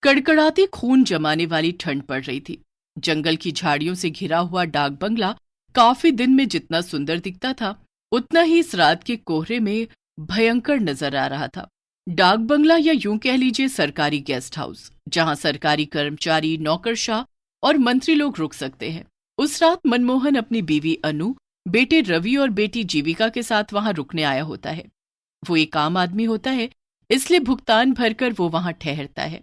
कड़कड़ाती खून जमाने वाली ठंड पड़ रही थी। जंगल की झाड़ियों से घिरा हुआ डाक बंगला काफी दिन में जितना सुंदर दिखता था, उतना ही इस रात के कोहरे में भयंकर नजर आ रहा था। डाक बंगला या यूं कह लीजिए सरकारी गेस्ट हाउस, जहां सरकारी कर्मचारी, नौकरशाह और मंत्री लोग रुक सकते हैं। उस रात मनमोहन अपनी बीवी अनु, बेटे रवि और बेटी जीविका के साथ वहां रुकने आया होता है। वो एक आम आदमी होता है, इसलिए भुगतान भरकर वो वहां ठहरता है।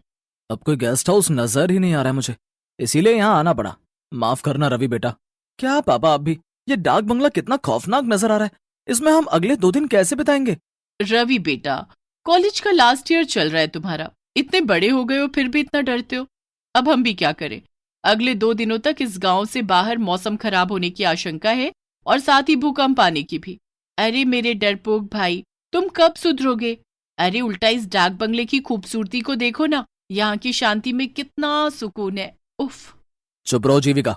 अब कोई गेस्ट हाउस नजर ही नहीं आ रहा है मुझे, इसीलिए यहाँ आना पड़ा। माफ करना रवि बेटा। क्या पापा आप भी? ये डाक बंगला कितना खौफनाक नजर आ रहा है। इसमें हम अगले 2 दिन कैसे बिताएंगे? रवि बेटा, कॉलेज का लास्ट ईयर चल रहा है तुम्हारा, इतने बड़े हो गए हो फिर भी इतना डरते हो। अब हम भी क्या करें? अगले 2 दिनों तक इस गांव से बाहर मौसम खराब होने की आशंका है और साथ ही भूकंप आने की भी। अरे मेरे डरपोक भाई, तुम कब सुधरोगे? अरे उल्टा इस डाक बंगले की खूबसूरती को देखो ना, यहाँ की शांति में कितना सुकून है। उफ। चुप रहो जीविका।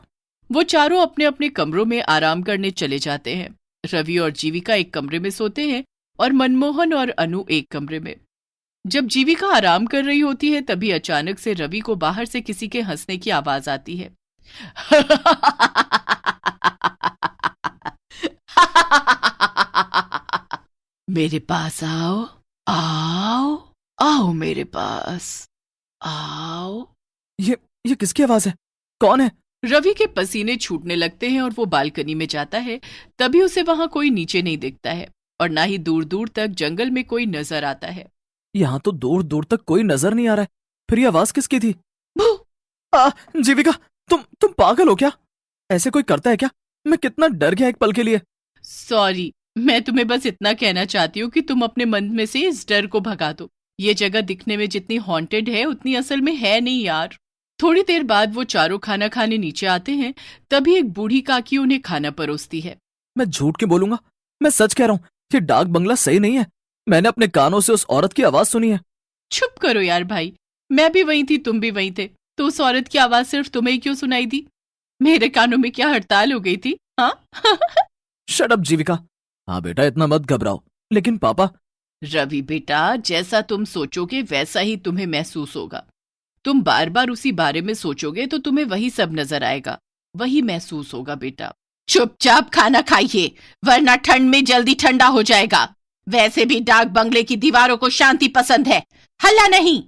वो चारों अपने अपने कमरों में आराम करने चले जाते हैं। रवि और जीविका एक कमरे में सोते हैं और मनमोहन और अनु एक कमरे में। जब जीविका आराम कर रही होती है तभी अचानक से रवि को बाहर से किसी के हंसने की आवाज आती है। मेरे पास आओ, आओ, आओ मेरे पास आओ। ये किसकी आवाज है? कौन है? रवि के पसीने छूटने लगते हैं और वो बालकनी में जाता है। तभी उसे वहां कोई नीचे नहीं दिखता है और ना ही दूर दूर तक जंगल में कोई नजर आता है। यहाँ तो दूर दूर तक कोई नजर नहीं आ रहा है। फिर ये आवाज किसकी थी? जीविका, तुम पागल हो क्या? ऐसे कोई करता है क्या? मैं कितना डर गया एक पल के लिए। सॉरी, मैं तुम्हें बस इतना कहना चाहती हूँ कि तुम अपने मन में से इस डर को भगा दो। ये जगह दिखने में जितनी हॉन्टेड है उतनी असल में है नहीं यार। थोड़ी देर बाद वो चारों खाना खाने नीचे आते हैं। तभी एक बूढ़ी काकी उन्हें खाना परोसती है। मैं झूठ क्यों बोलूंगा? मैं सच कह रहा हूँ, ये डाक बंगला सही नहीं है। मैंने अपने कानों से उस औरत की आवाज सुनी है। चुप करो यार भाई, मैं भी वहीं थी, तुम भी वहीं थे, तो उस औरत की आवाज सिर्फ तुम्हें ही क्यों सुनाई दी? मेरे कानों में क्या हड़ताल हो गई थी? हाँ। शट अप जीविका। हाँ बेटा, इतना मत घबराओ। लेकिन पापा। रवि बेटा, जैसा तुम सोचोगे वैसा ही तुम्हें महसूस होगा। तुम बार बार उसी बारे में सोचोगे तो तुम्हें वही सब नजर आएगा, वही महसूस होगा बेटा। चुपचाप खाना खाइए, वरना ठंड में जल्दी ठंडा हो जाएगा। वैसे भी डाक बंगले की दीवारों को शांति पसंद है, हल्ला नहीं।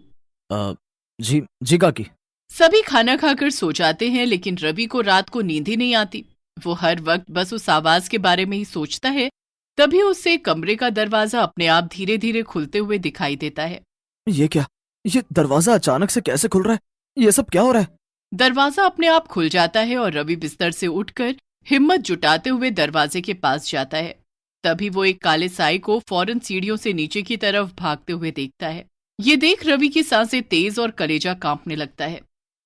जी काकी। सभी खाना खाकर सो जाते हैं, लेकिन रवि को रात को नींद ही नहीं आती। वो हर वक्त बस उस आवाज के बारे में ही सोचता है। तभी उससे कमरे का दरवाजा अपने आप धीरे धीरे खुलते हुए दिखाई देता है। ये क्या? ये दरवाजा अचानक से कैसे खुल रहा है? ये सब क्या हो रहा है? दरवाजा अपने आप खुल जाता है और रवि बिस्तर से उठकर हिम्मत जुटाते हुए दरवाजे के पास जाता है। तभी वो एक काले साए को फौरन सीढ़ियों से नीचे की तरफ भागते हुए देखता है। ये देख रवि की सांसें तेज और कलेजा कांपने लगता है।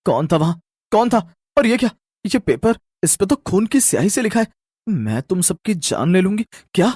कौन था वहां? कौन था? और ये क्या? ये पेपर, इस पे तो खून की स्याही से लिखा है, मैं तुम सबकी जान ले लूंगी। क्या?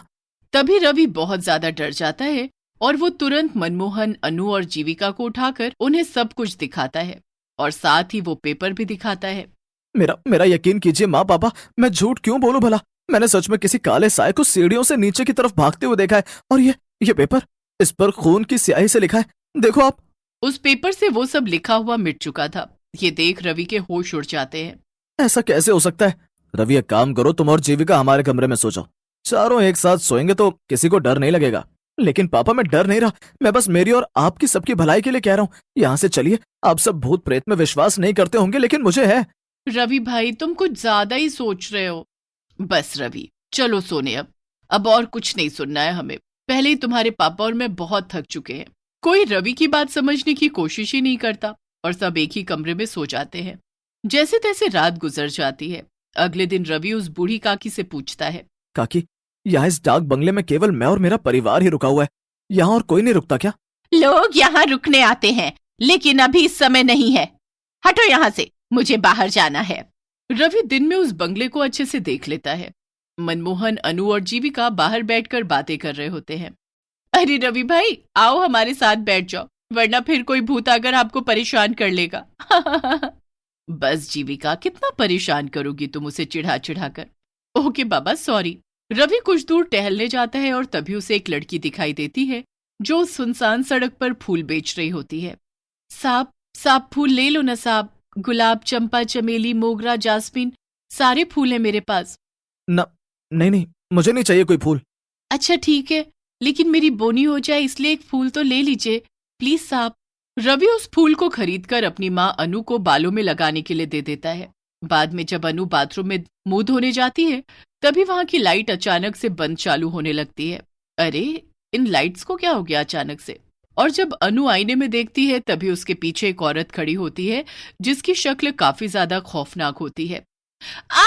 तभी रवि बहुत ज्यादा डर जाता है और वो तुरंत मनमोहन, अनु और जीविका को उठाकर उन्हें सब कुछ दिखाता है और साथ ही वो पेपर भी दिखाता है। मेरा यकीन कीजिए माँ पापा, मैं झूठ क्यों बोलूं भला? मैंने सच में किसी काले साए को सीढ़ियों से नीचे की तरफ भागते हुए देखा है। और ये पेपर, इस पर खून की स्याही से लिखा है, देखो आप। उस पेपर से वो सब लिखा हुआ मिट चुका था। ये देख रवि के होश उड़ जाते हैं। ऐसा कैसे हो सकता है? रवि, एक काम करो, तुम और जीविका हमारे कमरे में सो जाओ। चारों एक साथ सोएंगे तो किसी को डर नहीं लगेगा। लेकिन पापा, मैं डर नहीं रहा, मैं बस मेरी और आपकी सबकी भलाई के लिए कह रहा हूँ। यहाँ से चलिए। आप सब भूत प्रेत में विश्वास नहीं करते होंगे, लेकिन मुझे है। रवि भाई, तुम कुछ ज्यादा ही सोच रहे हो। बस रवि, चलो सोने। अब और कुछ नहीं सुनना है हमें। पहले ही तुम्हारे पापा और मैं बहुत थक चुके हैं। कोई रवि की बात समझने की कोशिश ही नहीं करता और सब एक ही कमरे में सो जाते हैं। जैसे तैसे रात गुजर जाती है। अगले दिन रवि उस बूढ़ी काकी से पूछता है, काकी, यहाँ इस डाक बंगले में केवल मैं और मेरा परिवार ही रुका हुआ है, यहाँ और कोई नहीं रुकता क्या? लोग यहाँ रुकने आते हैं, लेकिन अभी इस समय नहीं है। हटो यहाँ से, मुझे बाहर जाना है। रवि दिन में उस बंगले को अच्छे से देख लेता है। मनमोहन, अनु और जीविका बाहर बैठकर बातें कर रहे होते हैं। अरे रवि भाई, आओ हमारे साथ बैठ जाओ, वरना फिर कोई भूत आकर आपको परेशान कर लेगा। बस जीविका, कितना परेशान करोगी तुम उसे चिढ़ा चिढ़ा कर। ओके बाबा, सॉरी। रवि कुछ दूर टहलने जाता है और तभी उसे एक लड़की दिखाई देती है जो सुनसान सड़क पर फूल बेच रही होती है। साहब, साहब फूल ले लो ना साहब, गुलाब, चंपा, चमेली, मोगरा, जास्मीन, सारे फूल हैं मेरे पास। न, नहीं नहीं, मुझे नहीं चाहिए कोई फूल। अच्छा ठीक है, लेकिन मेरी बोनी हो जाए इसलिए एक फूल तो ले लीजिए प्लीज साहब। रवि उस फूल को खरीदकर अपनी माँ अनु को बालों में लगाने के लिए दे देता है। बाद में जब अनु बाथरूम में मुंह धोने जाती है तभी वहां की लाइट अचानक से बंद चालू होने लगती है। अरे इन लाइट्स को क्या हो गया अचानक से? और जब अनु आईने में देखती है तभी उसके पीछे एक औरत खड़ी होती है जिसकी शक्ल काफी ज्यादा खौफनाक होती है। आ!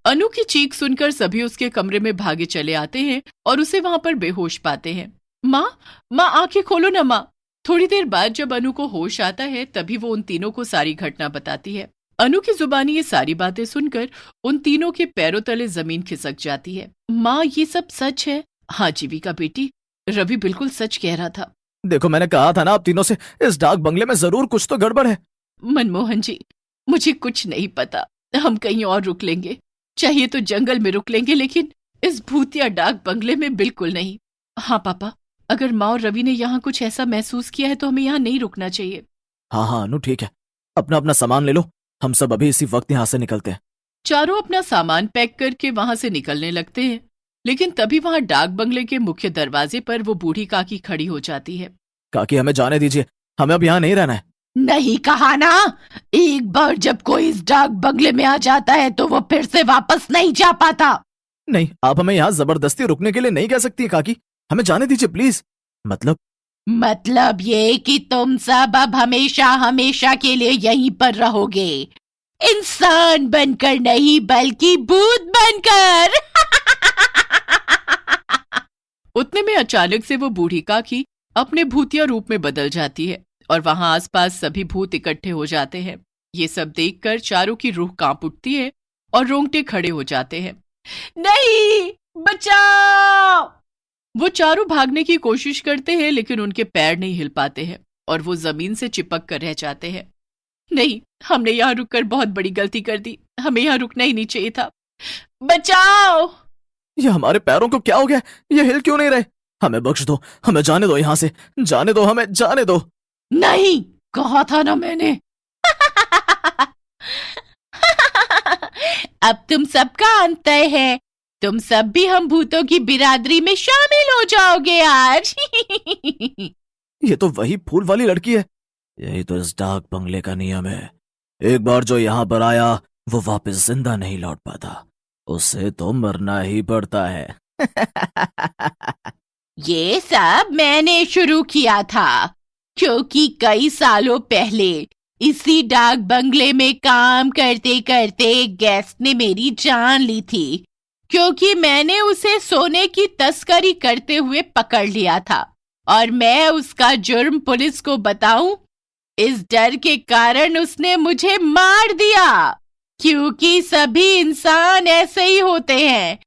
अनु की चीख सुनकर सभी उसके कमरे में भागे चले आते हैं और उसे वहां पर बेहोश पाते हैं। माँ आंखें खोलो ना माँ। थोड़ी देर बाद जब अनु को होश आता है तभी वो उन तीनों को सारी घटना बताती है। अनु की जुबानी ये सारी बातें सुनकर उन तीनों के पैरों तले जमीन खिसक जाती है। माँ ये सब सच है? हाँ जीविका बेटी, रवि बिल्कुल सच कह रहा था। देखो मैंने कहा था ना आप तीनों से, इस डाक बंगले में जरूर कुछ तो गड़बड़ है। मनमोहन जी मुझे कुछ नहीं पता, हम कहीं और रुक लेंगे, चाहिए तो जंगल में रुक लेंगे, लेकिन इस भूतिया डाक बंगले में बिल्कुल नहीं। हाँ पापा, अगर माँ और रवि ने यहाँ कुछ ऐसा महसूस किया है तो हमें यहाँ नहीं रुकना चाहिए। हाँ अनु ठीक है, अपना अपना सामान ले लो, हम सब अभी इसी वक्त यहाँ से निकलते हैं। चारों अपना सामान पैक करके वहां से निकलने लगते हैं, लेकिन तभी वहां डाक बंगले के मुख्य दरवाजे पर वो बूढ़ी काकी खड़ी हो जाती है। काकी हमें जाने दीजिए, हमें अब यहाँ नहीं रहना है। नहीं कहा ना, एक बार जब कोई इस डाक बंगले में आ जाता है तो वो फिर से वापस नहीं जा पाता। नहीं, आप हमें यहाँ जबरदस्ती रुकने के लिए नहीं कह सकती काकी, हमें जाने दीजिए प्लीज। मतलब ये कि तुम सब अब हमेशा हमेशा के लिए यहीं पर रहोगे, इंसान बनकर नहीं बल्कि भूत बनकर। उतने में अचानक से वो बूढ़ी काकी अपने भूतिया रूप में बदल जाती है और वहां आसपास सभी भूत इकट्ठे हो जाते हैं। ये सब देखकर चारों की रूह कांप उठती है और रोंगटे खड़े हो जाते हैं। नहीं, बचाओ! वो चारों भागने की कोशिश करते हैं लेकिन उनके पैर नहीं हिल पाते हैं और वो जमीन से चिपक कर रह जाते हैं। नहीं, हमने यहाँ रुककर बहुत बड़ी गलती कर दी, हमें यहाँ रुकना ही नहीं चाहिए था। बचाओ! ये हमारे पैरों को क्या हो गया? ये हिल क्यों नहीं रहे? हमें बख्श दो, हमें जाने दो यहाँ से, जाने दो, हमें जाने दो। नहीं, कहा था ना मैंने। अब तुम सबका अंत है, तुम सब भी हम भूतों की बिरादरी में शामिल हो जाओगे आज। ये तो वही फूल वाली लड़की है। यही तो इस डाक बंगले का नियम है, एक बार जो यहाँ पर आया वो वापस जिंदा नहीं लौट पाता, उसे तो मरना ही पड़ता है। ये सब मैंने शुरू किया था, क्योंकि कई सालों पहले इसी डाक बंगले में काम करते करते गेस्ट ने मेरी जान ली थी, क्योंकि मैंने उसे सोने की तस्करी करते हुए पकड़ लिया था और मैं उसका जुर्म पुलिस को बताऊं, इस डर के कारण उसने मुझे मार दिया। क्योंकि सभी इंसान ऐसे ही होते हैं,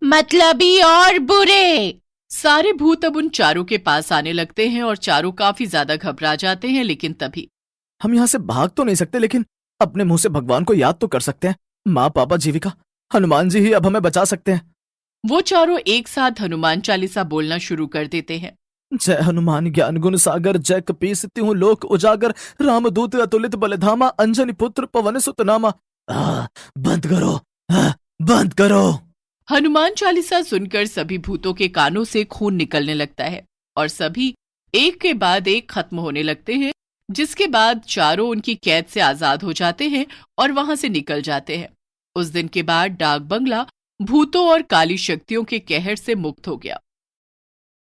मतलबी और बुरे। सारे भूत अब उन चारों के पास आने लगते हैं और चारों काफी ज्यादा घबरा जाते हैं, लेकिन तभी हम यहाँ से भाग तो नहीं सकते, लेकिन अपने मुंह से भगवान को याद तो कर सकते हैं। माँ, पापा, जीविका, हनुमान जी ही अब हमें बचा सकते हैं। वो चारों एक साथ हनुमान चालीसा बोलना शुरू कर देते हैं। जय हनुमान ज्ञान गुण सागर, जय कपीस तिहु लोक उजागर, रामदूत अतुलित बलधामा, अंजनी पुत्र पवन सुत नामा। बंद करो, बंद करो। हनुमान चालीसा सुनकर सभी भूतों के कानों से खून निकलने लगता है और सभी एक के बाद एक खत्म होने लगते हैं, जिसके बाद चारों उनकी कैद से आजाद हो जाते हैं और वहां से निकल जाते हैं। उस दिन के बाद डाक बंगला भूतों और काली शक्तियों के कहर से मुक्त हो गया।